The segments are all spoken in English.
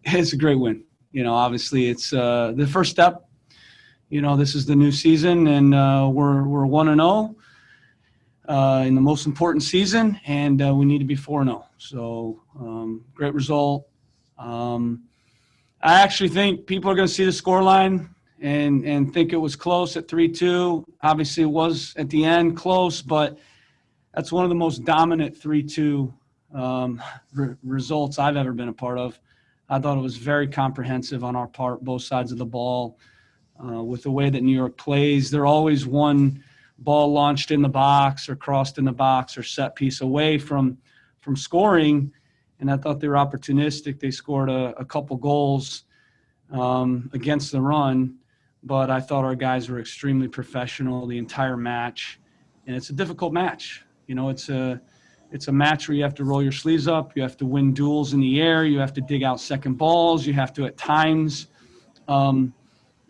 It's a great win. Obviously it's the first step. This is the new season, and we're 1-0 in the most important season, and we need to be 4-0. So great result. I actually think people are going to see the scoreline and think it was close at 3-2. Obviously, it was at the end close, but that's one of the most dominant 3-2 results I've ever been a part of. I thought it was very comprehensive on our part, both sides of the ball. With the way that New York plays, they're always one ball launched in the box or crossed in the box or set piece away from scoring. And I thought they were opportunistic. They scored a couple goals against the run, but I thought our guys were extremely professional the entire match. And it's a difficult match. It's a match where you have to roll your sleeves up. You have to win duels in the air. You have to dig out second balls. You have to, at times,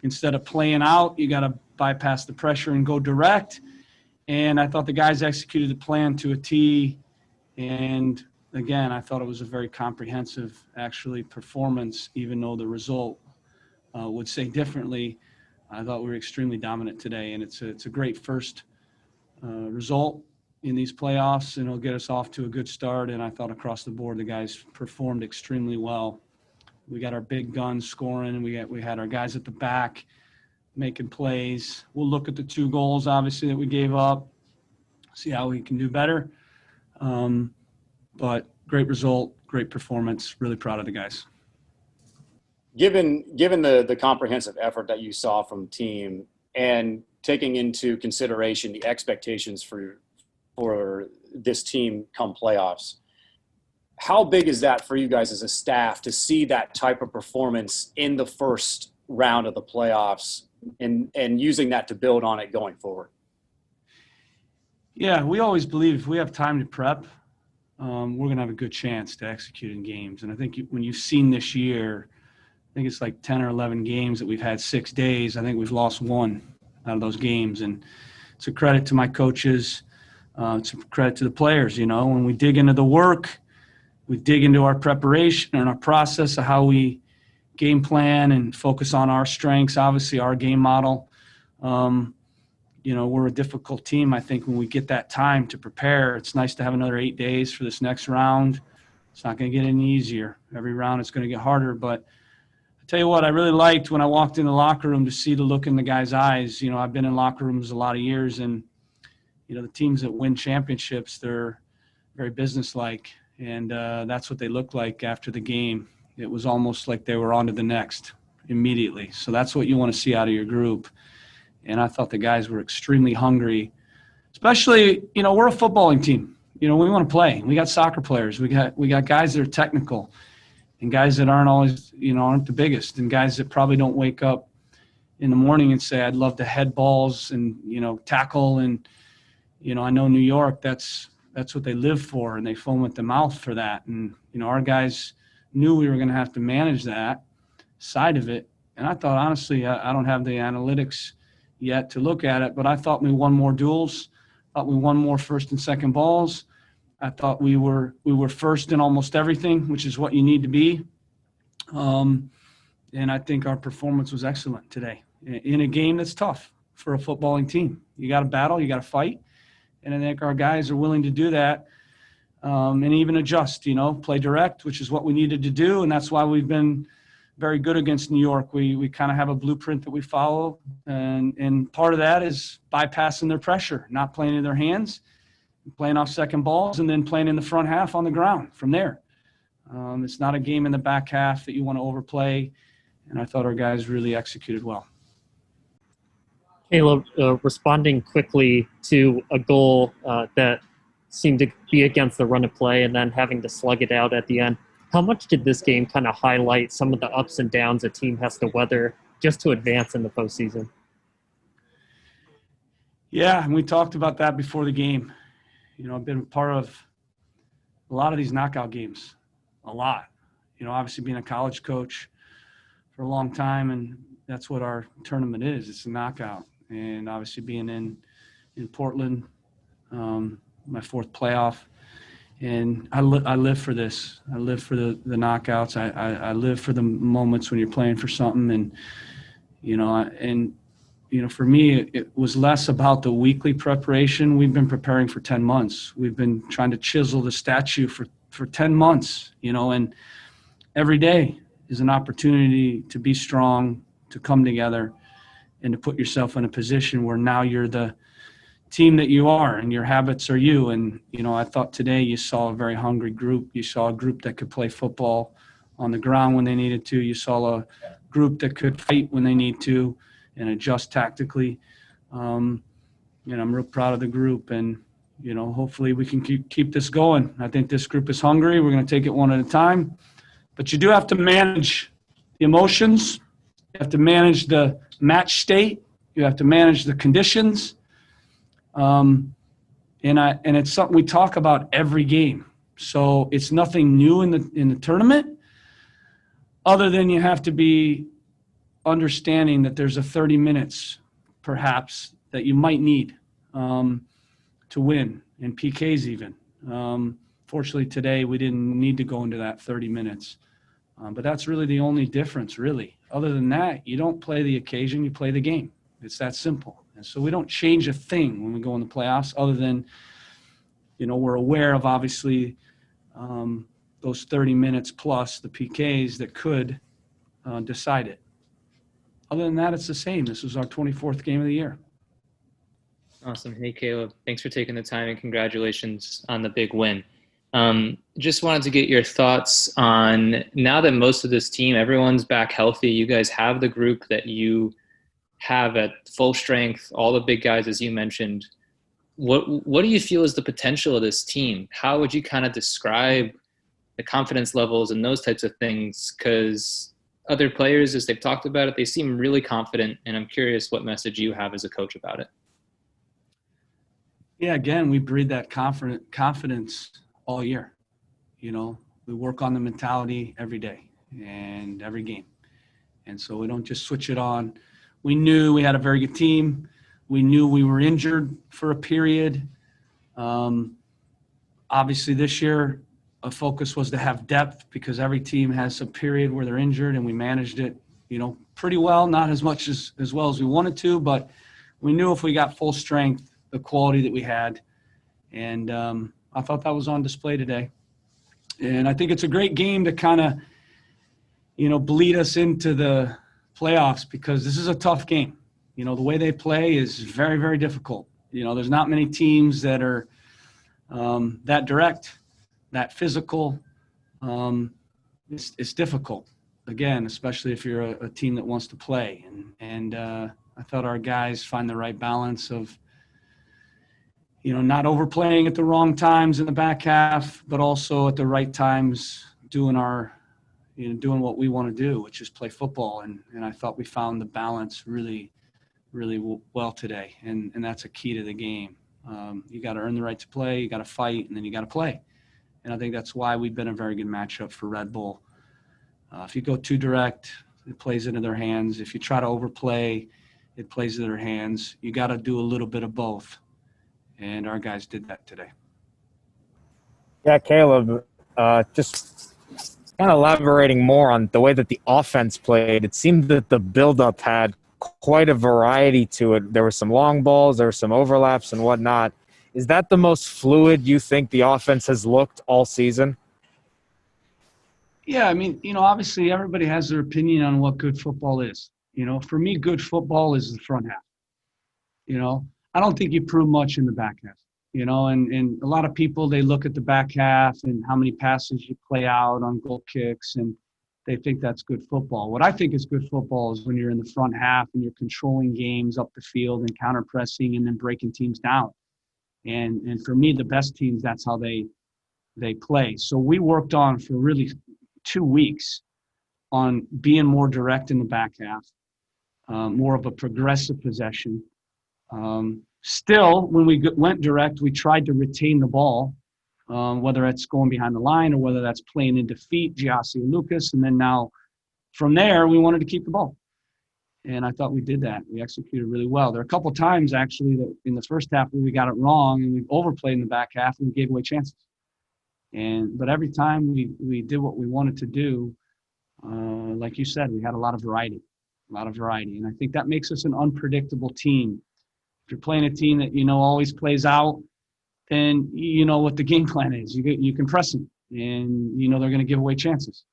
instead of playing out, you got to bypass the pressure and go direct. And I thought the guys executed the plan to a T. And again, I thought it was a very comprehensive, actually, performance, even though the result would say differently. I thought we were extremely dominant today, and it's a great first result in these playoffs, and it'll get us off to a good start. And I thought across the board, the guys performed extremely well. We got our big guns scoring, and we had our guys at the back making plays. We'll look at the 2 goals, obviously, that we gave up, see how we can do better. But great result, great performance. Really proud of the guys. Given the comprehensive effort that you saw from the team and taking into consideration the expectations for this team come playoffs, how big is that for you guys as a staff to see that type of performance in the first round of the playoffs and using that to build on it going forward? Yeah, we always believe if we have time to prep, we're going to have a good chance to execute in games. And I think when you've seen this year, I think it's like 10 or 11 games that we've had 6 days. I think we've lost 1 out of those games. And it's a credit to my coaches. It's a credit to the players. When we dig into the work, we dig into our preparation and our process of how we game plan and focus on our strengths, obviously our game model. We're a difficult team. I think when we get that time to prepare, it's nice to have another 8 days for this next round. It's not going to get any easier. Every round it's going to get harder. But I tell you what, I really liked when I walked in the locker room to see the look in the guys' eyes. I've been in locker rooms a lot of years, and, the teams that win championships, they're very businesslike. And that's what they looked like after the game. It was almost like they were on to the next immediately. So that's what you want to see out of your group. And I thought the guys were extremely hungry, especially, we're a footballing team. We want to play. We got soccer players. We got guys that are technical and guys that aren't always, aren't the biggest, and guys that probably don't wake up in the morning and say, I'd love to head balls and, tackle. And, I know New York, that's what they live for, and they foam at the mouth for that. And, our guys knew we were going to have to manage that side of it. And I thought, honestly, I don't have the analytics yet to look at it, but I thought we won more duels, thought we won more first and second balls. I thought we were first in almost everything, which is what you need to be. And I think our performance was excellent today in a game that's tough for a footballing team. You got to battle, you got to fight. And I think our guys are willing to do that and even adjust, play direct, which is what we needed to do. And that's why we've been very good against New York. We kind of have a blueprint that we follow. And part of that is bypassing their pressure, not playing in their hands, playing off second balls, and then playing in the front half on the ground from there. It's not a game in the back half that you want to overplay. And I thought our guys really executed well. Caleb, responding quickly to a goal that seemed to be against the run of play and then having to slug it out at the end, how much did this game kind of highlight some of the ups and downs a team has to weather just to advance in the postseason? Yeah, and we talked about that before the game. I've been part of a lot of these knockout games, a lot. Obviously being a college coach for a long time, and that's what our tournament is. It's a knockout. And obviously being in Portland, my 4th playoff, And I live for this. I live for the knockouts. I live for the moments when you're playing for something. And, for me, it was less about the weekly preparation. We've been preparing for 10 months. We've been trying to chisel the statue for 10 months, and every day is an opportunity to be strong, to come together, and to put yourself in a position where now you're the team that you are and your habits are you. And, I thought today you saw a very hungry group. You saw a group that could play football on the ground when they needed to. You saw a group that could fight when they need to and adjust tactically. I'm real proud of the group, and, hopefully we can keep this going. I think this group is hungry. We're going to take it one at a time. But you do have to manage the emotions. You have to manage the match state. You have to manage the conditions. And it's something we talk about every game. So it's nothing new in the tournament, other than you have to be understanding that there's a 30 minutes perhaps that you might need to win, and PKs even. Fortunately today we didn't need to go into that 30 minutes. But that's really the only difference, really. Other than that, you don't play the occasion, you play the game. It's that simple. And so we don't change a thing when we go in the playoffs, other than, we're aware of obviously those 30 minutes plus the PKs that could decide it. Other than that, it's the same. This was our 24th game of the year. Awesome. Hey, Caleb, thanks for taking the time and congratulations on the big win. Just wanted to get your thoughts on, now that most of this team, everyone's back healthy, you guys have the group that you have at full strength, all the big guys, as you mentioned. What do you feel is the potential of this team? How would you kind of describe the confidence levels and those types of things? Because other players, as they've talked about it, they seem really confident, and I'm curious what message you have as a coach about it. Yeah, again, we breed that confidence all year. We work on the mentality every day and every game. And so we don't just switch it on. We knew we had a very good team. We knew we were injured for a period. Obviously this year, a focus was to have depth, because every team has a period where they're injured, and we managed it, pretty well, not as much as well as we wanted to, but we knew if we got full strength, the quality that we had. And I thought that was on display today. And I think it's a great game to kind of, bleed us into the playoffs, because this is a tough game. The way they play is very, very difficult. There's not many teams that are that direct, that physical. It's difficult, again, especially if you're a team that wants to play. And I thought our guys find the right balance of, not overplaying at the wrong times in the back half, but also at the right times doing what we want to do, which is play football. And I thought we found the balance really, really well today. And that's a key to the game. You got to earn the right to play, you got to fight, and then you got to play. And I think that's why we've been a very good matchup for Red Bull. If you go too direct, it plays into their hands. If you try to overplay, it plays into their hands. You got to do a little bit of both. And our guys did that today. Yeah, Caleb, just kind of elaborating more on the way that the offense played, it seemed that the buildup had quite a variety to it. There were some long balls, there were some overlaps and whatnot. Is that the most fluid you think the offense has looked all season? Yeah, I mean, obviously everybody has their opinion on what good football is. For me, good football is the front half. I don't think you prove much in the back half, and a lot of people, they look at the back half and how many passes you play out on goal kicks, and they think that's good football. What I think is good football is when you're in the front half and you're controlling games up the field and counter pressing and then breaking teams down. And for me, the best teams, that's how they play. So we worked on for really 2 weeks on being more direct in the back half, more of a progressive possession. Still, when we went direct, we tried to retain the ball, whether it's going behind the line or whether that's playing into feet, Giassi and Lucas. And then now from there, we wanted to keep the ball. And I thought we did that. We executed really well. There are a couple of times, actually, that in the first half where we got it wrong and we overplayed in the back half and we gave away chances. But every time we did what we wanted to do, like you said, we had a lot of variety. And I think that makes us an unpredictable team. If you're playing a team that, always plays out, then you know what the game plan is. You can press them, and they're going to give away chances.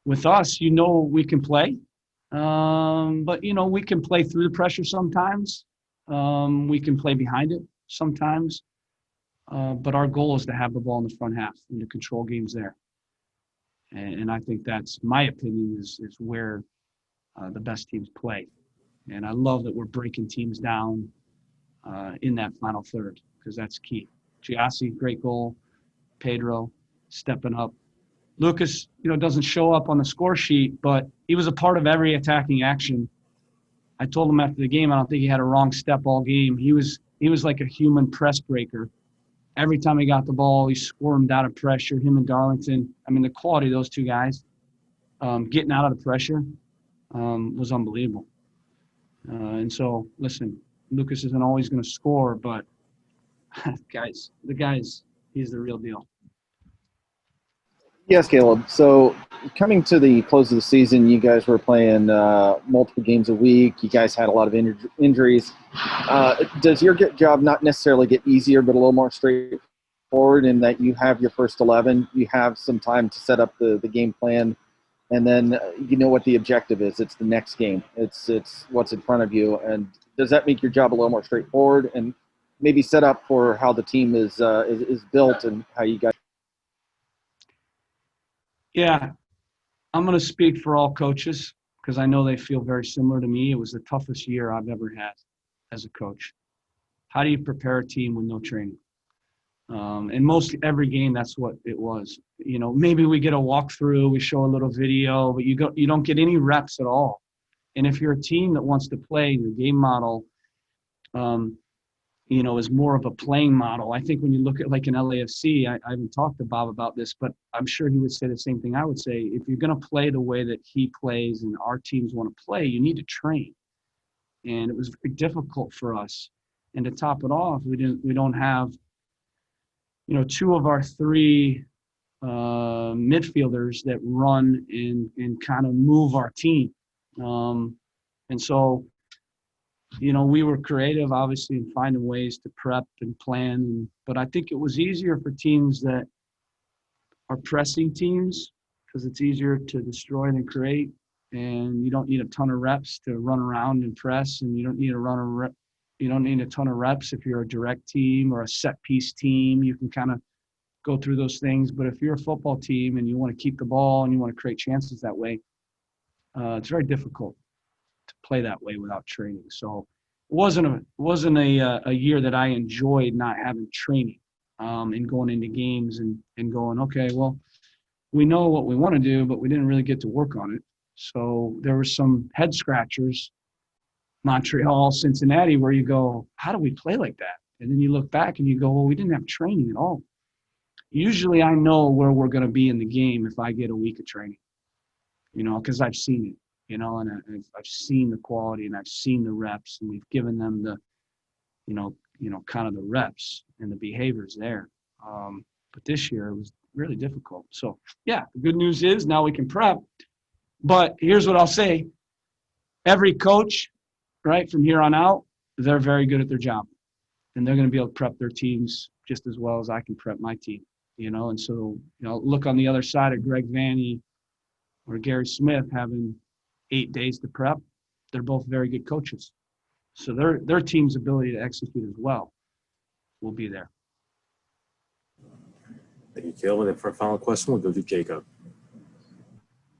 With us, we can play, but we can play through the pressure sometimes. We can play behind it sometimes. But our goal is to have the ball in the front half and to control games there. And I think that's, my opinion, is where the best teams play. And I love that we're breaking teams down in that final third, because that's key. Giassi, great goal. Pedro stepping up. Lucas, doesn't show up on the score sheet, but he was a part of every attacking action. I told him after the game, I don't think he had a wrong step all game. He was like a human press breaker. Every time he got the ball, he squirmed out of pressure. Him and Darlington. I mean, the quality of those two guys getting out of the pressure was unbelievable. And so, listen, Lucas isn't always going to score, but the guys, he's the real deal. Yes, Caleb. So coming to the close of the season, you guys were playing multiple games a week. You guys had a lot of injuries. Does your job not necessarily get easier, but a little more straightforward in that you have your first 11, you have some time to set up the game plan, and then you know what the objective is? It's the next game. It's what's in front of you. And does that make your job a little more straightforward and maybe set up for how the team is built and how you guys? Yeah, I'm going to speak for all coaches because I know they feel very similar to me. It was the toughest year I've ever had as a coach. How do you prepare a team with no training? And most every game, that's what it was. Maybe we get a walkthrough, we show a little video, but you don't get any reps at all. And if you're a team that wants to play, your game model, is more of a playing model. I think when you look at like an LAFC, I haven't talked to Bob about this, but I'm sure he would say the same thing I would say. If you're going to play the way that he plays and our teams want to play, you need to train. And it was very difficult for us. And to top it off, we don't have, two of our three midfielders that run and kind of move our team. And so, we were creative, obviously, in finding ways to prep and plan. But I think it was easier for teams that are pressing teams because it's easier to destroy than create. And you don't need a ton of reps to run around and press, and you don't need a ton of reps if you're a direct team or a set piece team. You can kind of go through those things. But if you're a football team and you want to keep the ball and you want to create chances that way, it's very difficult to play that way without training. So it wasn't a year that I enjoyed not having training and going into games and going, okay, well, we know what we want to do, but we didn't really get to work on it. So there were some head scratchers, Montreal, Cincinnati, where you go, how do we play like that? And then you look back and you go, well, we didn't have training at all. Usually I know where we're going to be in the game if I get a week of training, because I've seen it. And I've seen the quality and I've seen the reps, and we've given them the, kind of the reps and the behaviors there. But this year it was really difficult. So yeah, the good news is now we can prep. But here's what I'll say: every coach, right, from here on out, they're very good at their job, and they're going to be able to prep their teams just as well as I can prep my team. And so look on the other side of Greg Vanny or Gary Smith having 8 days to prep. They're both very good coaches. So their team's ability to execute as well will be there. Thank you, Caleb. And for a final question, we'll go to Jacob.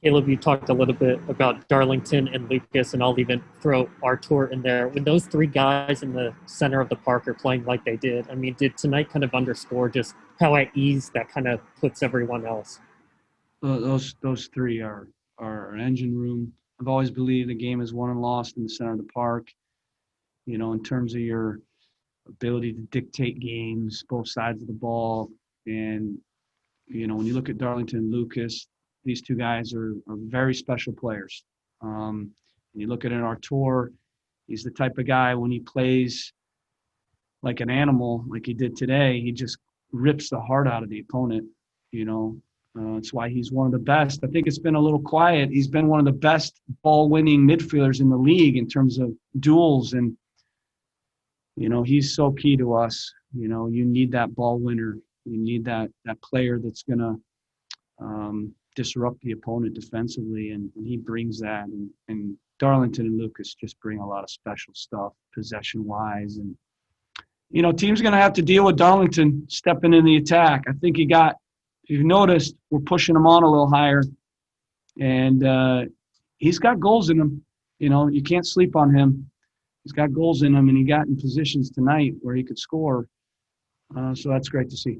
Caleb, you talked a little bit about Darlington and Lucas, and I'll even throw Artur in there. When those three guys in the center of the park are playing like they did, I mean, did tonight kind of underscore just how at ease that kind of puts everyone else? Those three are an engine room. I've always believed the game is won and lost in the center of the park. In terms of your ability to dictate games, both sides of the ball. And, when you look at Darlington and Lucas, these two guys are very special players. And you look at an Artur, he's the type of guy when he plays like an animal, like he did today, he just rips the heart out of the opponent. It's why he's one of the best. I think it's been a little quiet. He's been one of the best ball-winning midfielders in the league in terms of duels, and he's so key to us. You need that ball winner. You need that player that's gonna disrupt the opponent defensively, and he brings that. And Darlington and Lucas just bring a lot of special stuff possession-wise, and team's gonna have to deal with Darlington stepping in the attack. I think if you've noticed, we're pushing him on a little higher, and he's got goals in him. You can't sleep on him. He's got goals in him, and he got in positions tonight where he could score. So that's great to see.